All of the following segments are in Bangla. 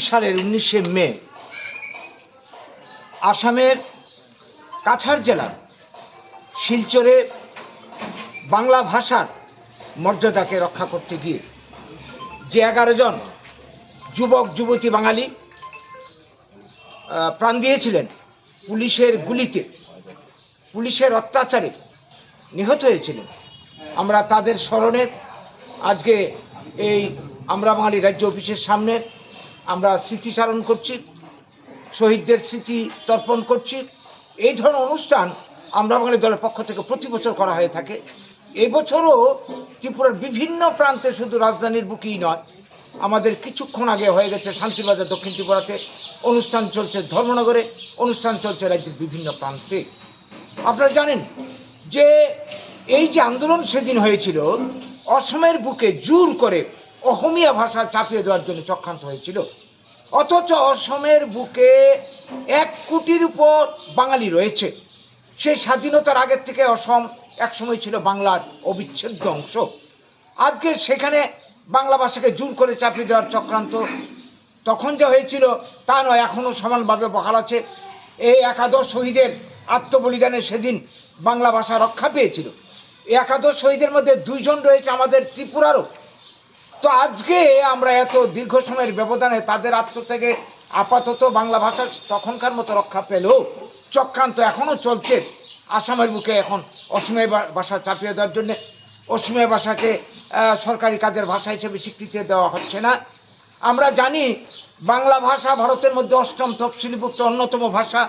সালের 19শে মে আসামের কাছাড় জেলার শিলচরে বাংলা ভাষার মর্যাদাকে রক্ষা করতে গিয়ে যে 11 জন যুবক যুবতী বাঙালি প্রাণ দিয়েছিলেন, পুলিশের গুলিতে, পুলিশের অত্যাচারে নিহত হয়েছিলেন, আমরা তাদের স্মরণে আজকে এই আমরা বাঙালি রাজ্য অফিসের সামনে আমরা স্মৃতিচারণ করছি, শহীদদের স্মৃতি তর্পণ করছি। এই ধরনের অনুষ্ঠান আমরা বাঙালি দলের পক্ষ থেকে প্রতি বছর করা হয়ে থাকে। এই বছরও ত্রিপুরার বিভিন্ন প্রান্তে, শুধু রাজধানীর বুকেই নয়, আমাদের কিছুক্ষণ আগে হয়ে গেছে শান্তিবাজার দক্ষিণ ত্রিপুরাতে অনুষ্ঠান চলছে, ধর্মনগরে অনুষ্ঠান চলছে, রাজ্যের বিভিন্ন প্রান্তে। আপনারা জানেন যে এই যে আন্দোলন সেদিন হয়েছিল, অসমের বুকে জোর করে অহমিয়া ভাষা চাপিয়ে দেওয়ার জন্য চক্রান্ত হয়েছিল। অথচ অসমের বুকে 1 কোটির উপর বাঙালি রয়েছে। সেই স্বাধীনতার আগের থেকে অসম একসময় ছিল বাংলার অবিচ্ছেদ্য অংশ। আজকে সেখানে বাংলা ভাষাকে জোর করে চাপিয়ে দেওয়ার চক্রান্ত তখন যা হয়েছিল তা নয়, এখনও সমানভাবে বহাল আছে। এই 11 শহীদের আত্মবলিদানে সেদিন বাংলা ভাষা রক্ষা পেয়েছিল। এই 11 শহীদের মধ্যে 2 জন রয়েছে আমাদের ত্রিপুরারও। তো আজকে আমরা এত দীর্ঘ সময়ের ব্যবধানে তাদের আত্মত্যাগে আপাতত বাংলা ভাষা তখনকার মতো রক্ষা পেলেও চক্রান্ত এখনও চলছে আসামের বুকে। এখন অসমীয়া ভাষা চাপিয়ে দেওয়ার জন্যে অসমীয়া ভাষাকে সরকারি কাজের ভাষা হিসেবে স্বীকৃতি দেওয়া হচ্ছে না। আমরা জানি বাংলা ভাষা ভারতের মধ্যে 8ম তফসিলিভুক্ত অন্যতম ভাষা,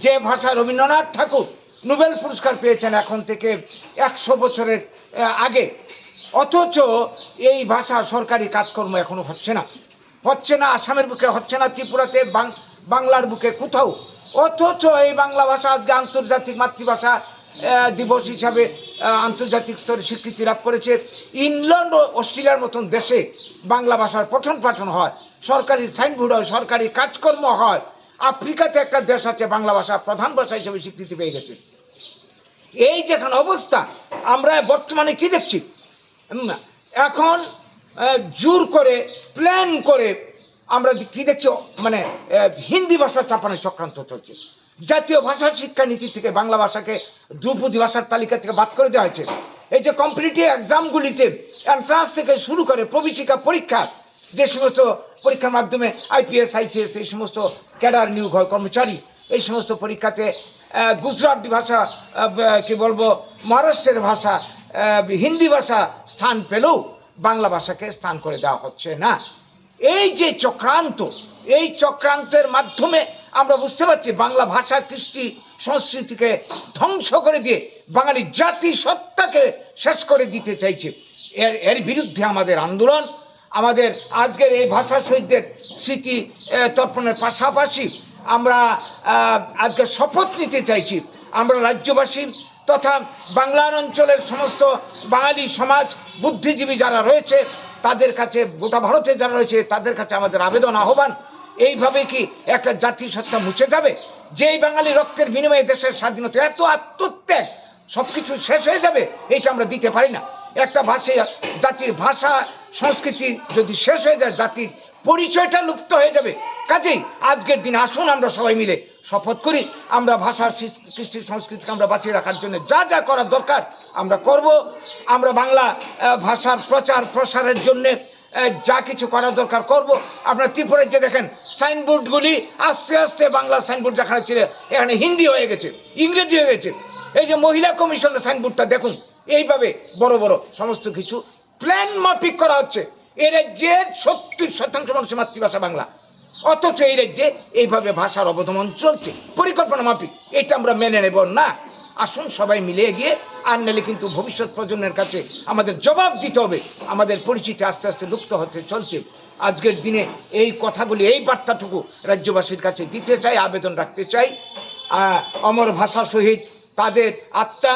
যে ভাষা রবীন্দ্রনাথ ঠাকুর নোবেল পুরস্কার পেয়েছেন এখন থেকে 100 বছরের আগে। অথচ এই ভাষা সরকারি কাজকর্ম এখনও হচ্ছে না, আসামের বুকে হচ্ছে না, ত্রিপুরাতে, বাংলার বুকে কোথাও। অথচ এই বাংলা ভাষা আজকে আন্তর্জাতিক মাতৃভাষা দিবস হিসাবে আন্তর্জাতিক স্তরে স্বীকৃতি লাভ করেছে। ইংল্যান্ড ও অস্ট্রেলিয়ার মতন দেশে বাংলা ভাষার পঠন পাঠন হয়, সরকারি সাইনবোর্ড হয়, সরকারি কাজকর্ম হয়। আফ্রিকাতে একটা দেশ আছে বাংলা ভাষা প্রধান ভাষা হিসেবে স্বীকৃতি পেয়ে গেছে। এই যেখানে অবস্থা, আমরা বর্তমানে কি দেখছি, এখন জোর করে প্ল্যান করে আমরা কি দেখছি, মানে হিন্দি ভাষা চাপানোর চক্রান্ত চলছে। জাতীয় ভাষা শিক্ষা নীতি থেকে বাংলা ভাষাকে ধ্রুপদী ভাষার তালিকা থেকে বাদ করে দেওয়া হয়েছে। এই যে কম্পিটিটিভ এক্সামগুলিতে এন্ট্রান্স থেকে শুরু করে প্রবেশিকা পরীক্ষা, যে সমস্ত পরীক্ষার মাধ্যমে IPS ICS এই সমস্ত ক্যাডার নিয়োগ হয়, কর্মচারী, এই সমস্ত পরীক্ষাতে গুজরাটি ভাষা, কি বলবো, মহারাষ্ট্রের ভাষা, হিন্দি ভাষা স্থান পেলেও বাংলা ভাষাকে স্থান করে দেওয়া হচ্ছে না। এই যে চক্রান্ত, এই চক্রান্তের মাধ্যমে আমরা বুঝতে পারছি বাংলা ভাষা কৃষ্টি সংস্কৃতিকে ধ্বংস করে দিয়ে বাঙালি জাতি সত্তাকে শেষ করে দিতে চাইছে। এর বিরুদ্ধে আমাদের আন্দোলন। আমাদের আজকের এই ভাষা শহীদদের স্মৃতি তর্পণের পাশাপাশি আমরা আজকে শপথ নিতে চাইছি, আমরা রাজ্যবাসী তথা বাংলার অঞ্চলের সমস্ত বাঙালি সমাজ, বুদ্ধিজীবী যারা রয়েছে তাদের কাছে, গোটা ভারতে যারা রয়েছে তাদের কাছে আমাদের আবেদন, আহ্বান, এইভাবে কি একটা জাতির সত্তা মুছে যাবে? যেই বাঙালি রক্তের বিনিময়ে দেশের স্বাধীনতা, এত আত্মত্যাগ, সব কিছু শেষ হয়ে যাবে, এইটা আমরা দিতে পারি না। একটা জাতির ভাষা সংস্কৃতি যদি শেষ হয়ে যায়, জাতির পরিচয়টা লুপ্ত হয়ে যাবে। কাজেই আজকের দিন আসুন আমরা সবাই মিলে শপথ করি, আমরা ভাষা কৃষ্টি সংস্কৃতিকে আমরা বাঁচিয়ে রাখার জন্য যা যা করার দরকার আমরা করব। আমরা বাংলা ভাষার প্রচার প্রসারের জন্যে যা কিছু করার দরকার করব। আপনার ত্রিপুরায় যে দেখেন সাইনবোর্ডগুলি আস্তে আস্তে বাংলা সাইনবোর্ড যেখানে ছিল এখানে হিন্দি হয়ে গেছে, ইংরেজি হয়ে গেছে। এই যে মহিলা কমিশনের সাইনবোর্ডটা দেখুন, এইভাবে বড় বড় সমস্ত কিছু প্ল্যান মাফিক করা হচ্ছে। এই রাজ্যের 70% মানুষের মাতৃভাষা বাংলা, অথচ এই রাজ্যে এইভাবে ভাষার অবদমন চলছে পরিকল্পনা মাফিক। এটা আমরা মেনে নেব না। আসুন সবাই মিলে এগিয়ে, আর নাহলে কিন্তু ভবিষ্যৎ প্রজন্মের কাছে আমাদের জবাব দিতে হবে। আমাদের পরিচিতি আস্তে আস্তে লুপ্ত হতে চলছে। আজকের দিনে এই কথাগুলি, এই বার্তাটুকু রাজ্যবাসীর কাছে দিতে চাই, আবেদন রাখতে চাই। অমর ভাষা শহীদ, তাদের আত্মা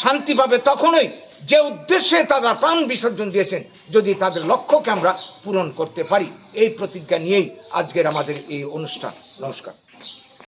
শান্তি পাবে তখনই যে উদ্দেশ্যে তারা প্রাণ বিসর্জন দিয়েছেন, যদি তাদের লক্ষ্যকে আমরা পূরণ করতে পারি। এই প্রতিজ্ঞা নিয়েই আজকের আমাদের এই অনুষ্ঠান। নমস্কার।